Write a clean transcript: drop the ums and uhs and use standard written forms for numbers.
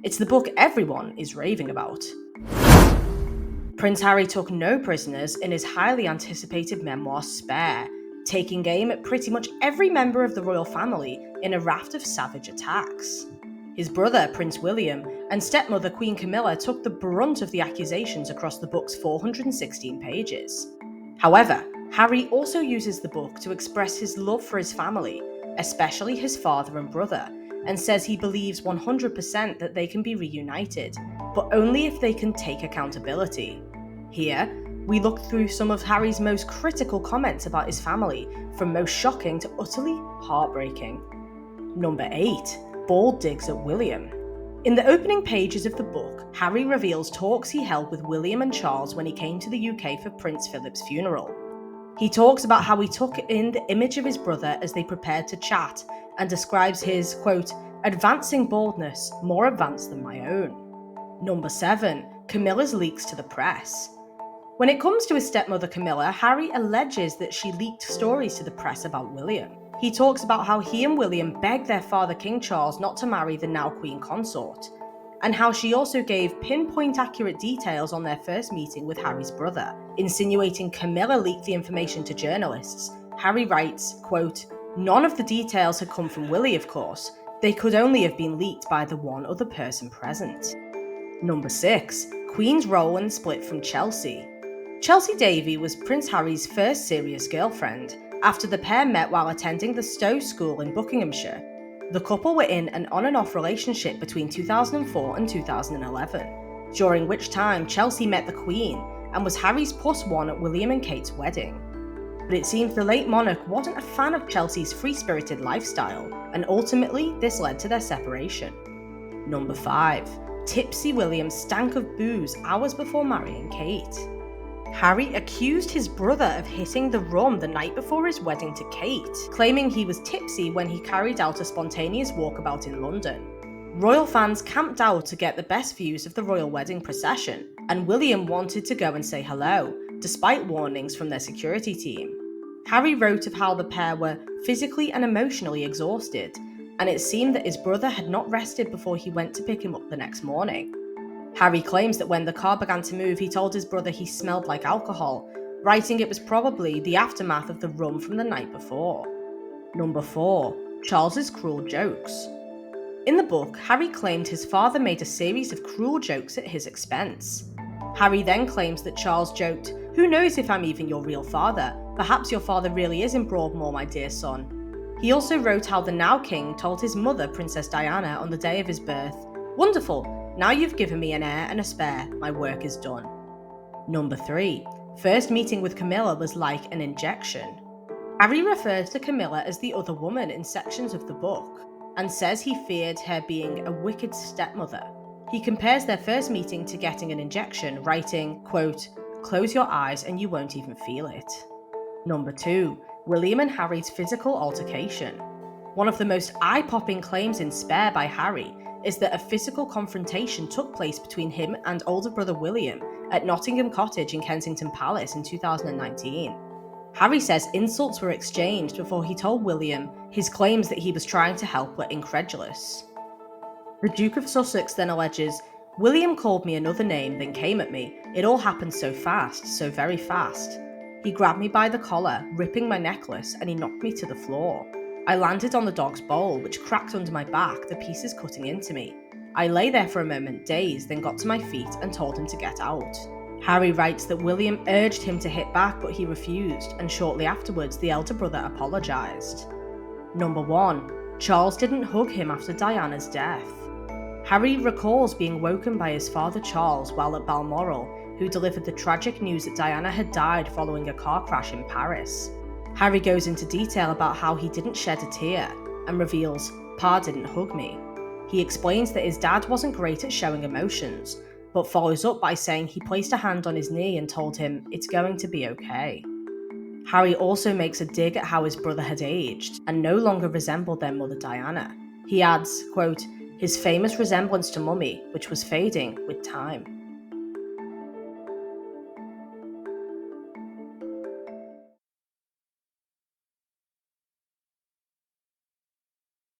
It's the book everyone is raving about. Prince Harry took no prisoners in his highly anticipated memoir Spare, taking aim at pretty much every member of the royal family in a raft of savage attacks. His brother, Prince William, and stepmother, Queen Camilla, took the brunt of the accusations across the book's 416 pages. However, Harry also uses the book to express his love for his family, especially his father and brother, and says he believes 100% that they can be reunited, but only if they can take accountability. Here, we look through some of Harry's most critical comments about his family, from most shocking to utterly heartbreaking. Number 8. Bold digs at William. In the opening pages of the book, Harry reveals talks he held with William and Charles when he came to the UK for Prince Philip's funeral. He talks about how he took in the image of his brother as they prepared to chat and describes his, quote, advancing baldness, more advanced than my own. Number 7. Camilla's leaks to the press. When it comes to his stepmother Camilla, Harry alleges that she leaked stories to the press about William. He talks about how he and William begged their father King Charles not to marry the now Queen consort, and how she also gave pinpoint accurate details on their first meeting with Harry's brother, insinuating Camilla leaked the information to journalists. Harry writes, quote, none of the details had come from Willie, of course. They could only have been leaked by the one other person present. Number 6. Queen's role and split from Chelsy. Chelsy Davy was Prince Harry's first serious girlfriend, after the pair met while attending the Stowe School in Buckinghamshire. The couple were in an on and off relationship between 2004 and 2011, during which time Chelsy met the Queen and was Harry's +1 at William and Kate's wedding. But it seems the late monarch wasn't a fan of Chelsy's free-spirited lifestyle, and ultimately this led to their separation. Number 5. Tipsy William stank of booze hours before marrying Kate. Harry accused his brother of hitting the rum the night before his wedding to Kate, claiming he was tipsy when he carried out a spontaneous walkabout in London. Royal fans camped out to get the best views of the royal wedding procession, and William wanted to go and say hello, despite warnings from their security team. Harry wrote of how the pair were physically and emotionally exhausted, and it seemed that his brother had not rested before he went to pick him up the next morning. Harry claims that when the car began to move, he told his brother he smelled like alcohol, writing it was probably the aftermath of the rum from the night before. Number 4. Charles's cruel jokes. In the book, Harry claimed his father made a series of cruel jokes at his expense. Harry then claims that Charles joked, "Who knows if I'm even your real father? Perhaps your father really is in Broadmoor, my dear son." He also wrote how the now king told his mother, Princess Diana, on the day of his birth, "Wonderful! Now you've given me an heir and a spare, my work is done." Number 3. First meeting with Camilla was like an injection. Harry refers to Camilla as the other woman in sections of the book, and says he feared her being a wicked stepmother. He compares their first meeting to getting an injection, writing, quote, close your eyes and you won't even feel it. Number 2. William and Harry's physical altercation. One of the most eye-popping claims in Spare by Harry is that a physical confrontation took place between him and older brother William at Nottingham Cottage in Kensington Palace in 2019. Harry says insults were exchanged before he told William his claims that he was trying to help were incredulous. The Duke of Sussex then alleges, "William called me another name, then came at me. It all happened so fast, so very fast. He grabbed me by the collar, ripping my necklace, and he knocked me to the floor. I landed on the dog's bowl, which cracked under my back, the pieces cutting into me. I lay there for a moment, dazed, then got to my feet and told him to get out." Harry writes that William urged him to hit back, but he refused, and shortly afterwards, the elder brother apologised. Number 1. Charles didn't hug him after Diana's death. Harry recalls being woken by his father Charles while at Balmoral, who delivered the tragic news that Diana had died following a car crash in Paris. Harry goes into detail about how he didn't shed a tear, and reveals, "Pa didn't hug me." He explains that his dad wasn't great at showing emotions, but follows up by saying he placed a hand on his knee and told him, "It's going to be okay." Harry also makes a dig at how his brother had aged, and no longer resembled their mother Diana. He adds, quote, "his famous resemblance to Mummy, which was fading with time."